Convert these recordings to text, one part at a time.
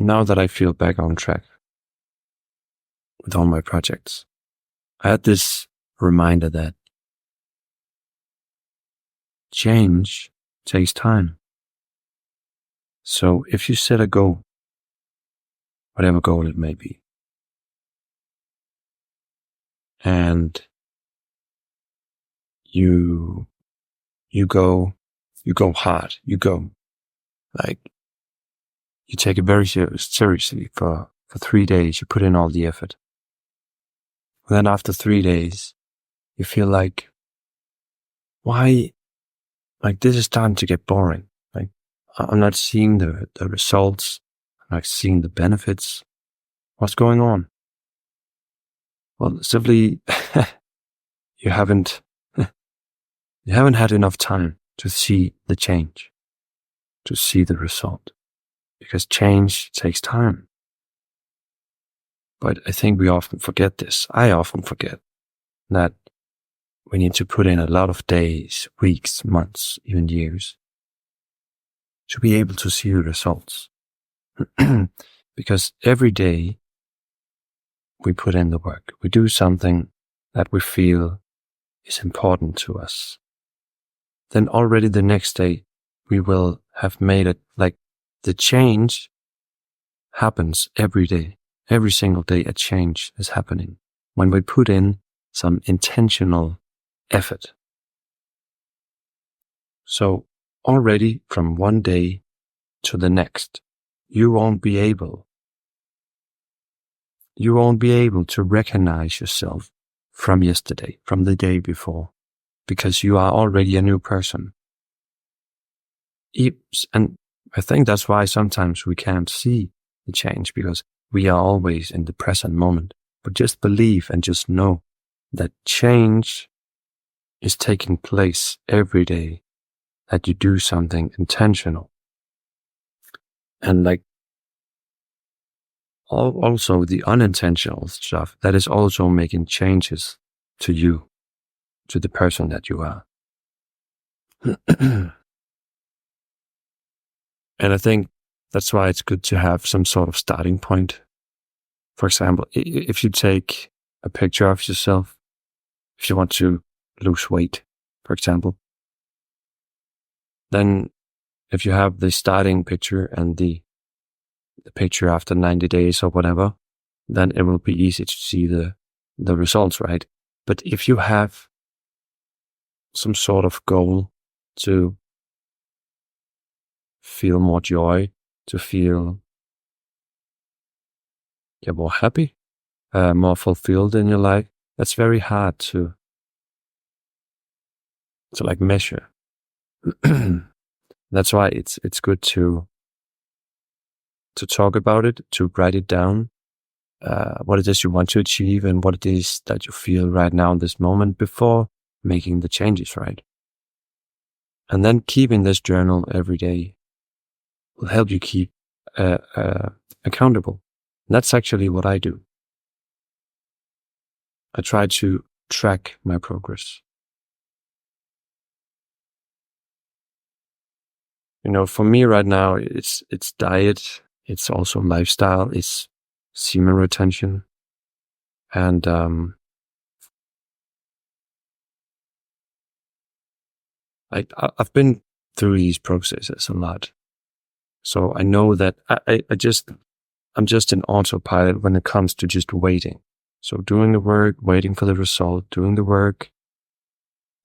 now that I feel back on track with all my projects, I had this reminder that change takes time. So if you set a goal, whatever goal it may be, and you go hard, you take it very seriously for 3 days, you put in all the effort. And then after 3 days, you feel like, why, this is starting to get boring. I'm not seeing the results. I'm not seeing the benefits. What's going on? Well, simply, you haven't had enough time to see the change, to see the result, because change takes time. But I think we often forget this. I often forget that we need to put in a lot of days, weeks, months, even years to be able to see the results. Because every day we put in the work, we do something that we feel is important to us, then already the next day we will have made it. The change happens every day. Every single day a change is happening when we put in some intentional effort. So already from one day to the next, you won't be able to recognize yourself from yesterday, from the day before, because you are already a new person. And I think that's why sometimes we can't see the change, because we are always in the present moment. But just believe and just know that change is taking place every day, that you do something intentional. And also the unintentional stuff, that is also making changes to you, to the person that you are. And I think that's why it's good to have some sort of starting point. For example, if you take a picture of yourself, if you want to lose weight, for example, then if you have the starting picture and the picture after 90 days or whatever, then it will be easy to see the results, right? But if you have some sort of goal to feel more joy, to feel more happy, more fulfilled in your life, that's very hard to measure. That's why it's good to talk about it, to write it down, what it is you want to achieve and what it is that you feel right now in this moment before making the changes, right? And then keeping this journal every day will help you keep accountable. And that's actually what I do. I try to track my progress. For me right now, it's diet, it's also lifestyle, it's semen retention, and I've been through these processes a lot, so I know that I'm just an autopilot when it comes to just waiting. So doing the work, waiting for the result, doing the work,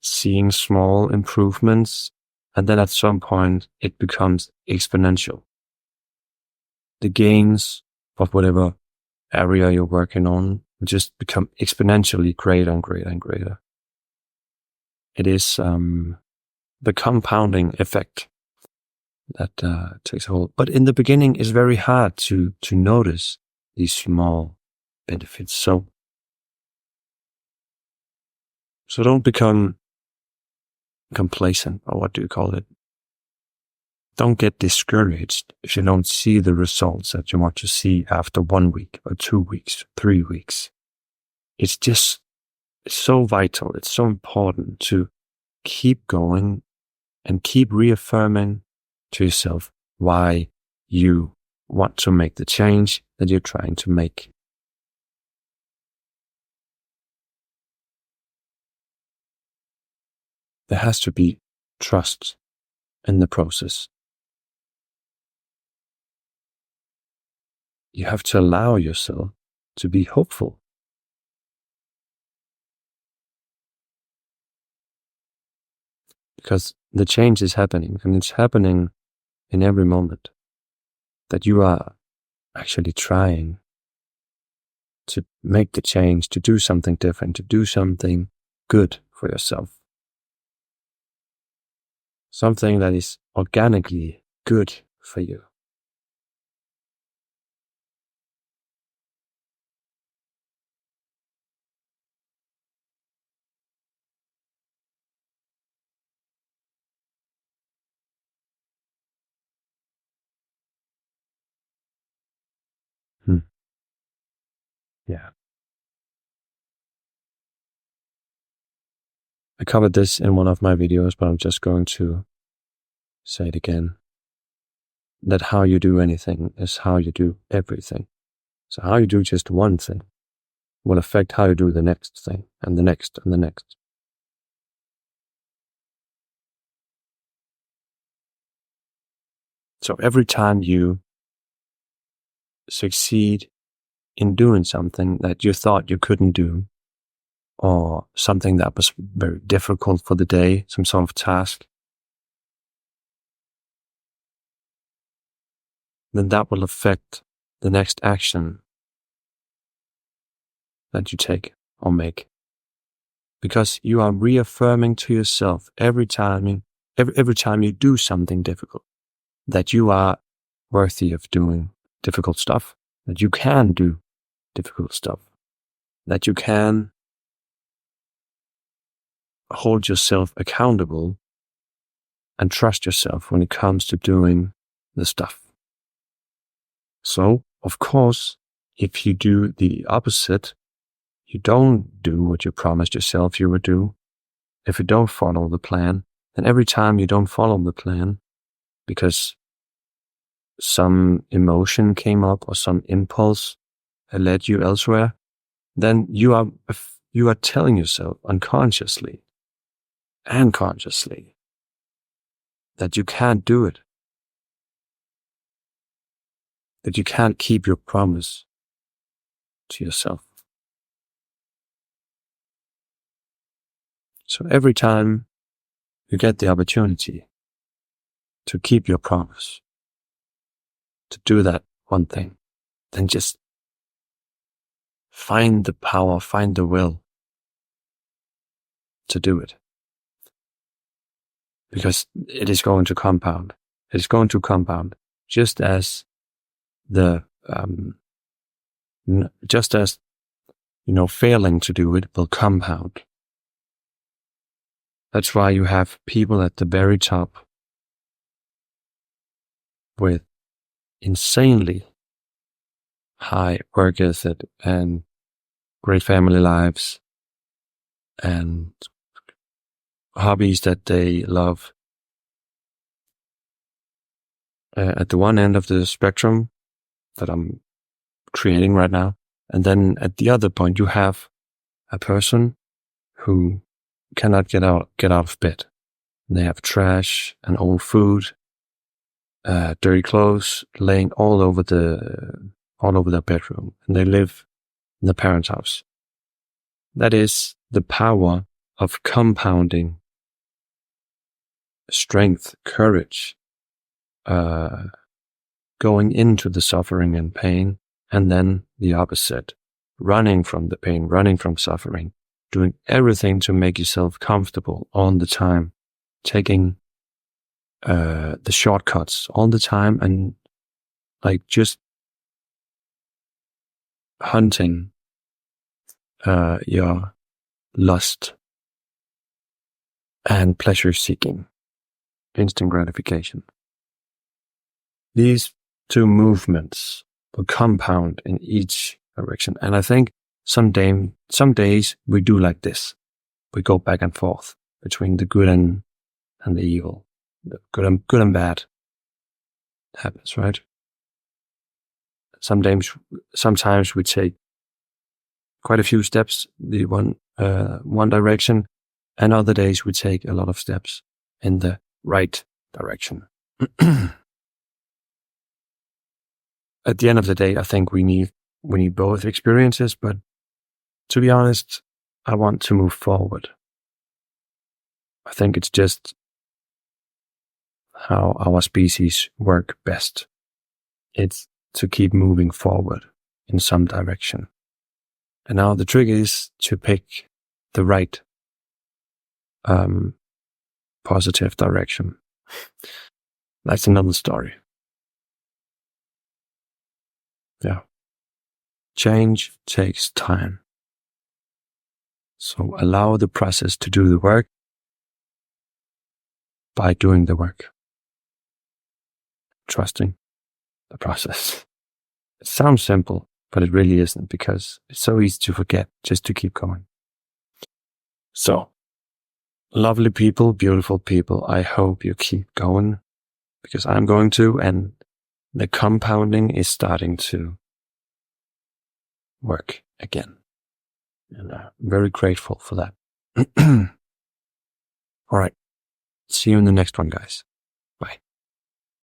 seeing small improvements, and then at some point it becomes exponential. The gains of whatever area you're working on just become exponentially greater and greater and greater. It is the compounding effect that takes a hold. But in the beginning, it's very hard to notice these small benefits. So don't become complacent, or what do you call it? Don't get discouraged if you don't see the results that you want to see after 1 week or 2 weeks, 3 weeks. It's so vital. It's so important to keep going and keep reaffirming to yourself why you want to make the change that you're trying to make. There has to be trust in the process. You have to allow yourself to be hopeful. Because the change is happening, and it's happening in every moment that you are actually trying to make the change, to do something different, to do something good for yourself. Something that is organically good for you. Yeah. I covered this in one of my videos, but I'm just going to say it again. That how you do anything is how you do everything. So how you do just one thing will affect how you do the next thing, and the next, and the next. So every time you succeed in doing something that you thought you couldn't do, or something that was very difficult for the day, some sort of task, then that will affect the next action that you take or make. Because you are reaffirming to yourself every time you do something difficult, that you are worthy of doing difficult stuff, that you can do difficult stuff, that you can hold yourself accountable and trust yourself when it comes to doing the stuff. So, of course, if you do the opposite, you don't do what you promised yourself you would do, if you don't follow the plan, then every time you don't follow the plan because some emotion came up or some impulse led you elsewhere, then you are telling yourself unconsciously and consciously that you can't do it, that you can't keep your promise to yourself. So every time you get the opportunity to keep your promise, to do that one thing, then just find the power, find the will to do it. Because it is going to compound. It is going to compound just as failing to do it will compound. That's why you have people at the very top with insanely high work ethic and great family lives and hobbies that they love. At the one end of the spectrum that I'm creating right now, and then at the other point you have a person who cannot get out of bed. They have trash and old food, dirty clothes laying all over their bedroom, and they live in the parents' house. That is the power of compounding strength, courage, going into the suffering and pain, and then the opposite, running from the pain, running from suffering, doing everything to make yourself comfortable all the time, taking the shortcuts all the time, and just hunting your lust and pleasure seeking, instant gratification. These two movements will compound in each direction. And I think some days we do like this. We go back and forth between the good and the evil, the good and bad. It happens, right? sometimes we take quite a few steps the one direction, and other days we take a lot of steps in the right direction. At the end of the day, I think we need both experiences, but to be honest, I want to move forward. I think it's just how our species work best. It's to keep moving forward in some direction. And now the trick is to pick the right positive direction. That's another story. Yeah. Change takes time. So allow the process to do the work by doing the work. Trusting the process. It sounds simple, but it really isn't, because it's so easy to forget just to keep going. So, lovely people, beautiful people, I hope you keep going, because I'm going to, and the compounding is starting to work again. And I'm very grateful for that. All right. See you in the next one, guys.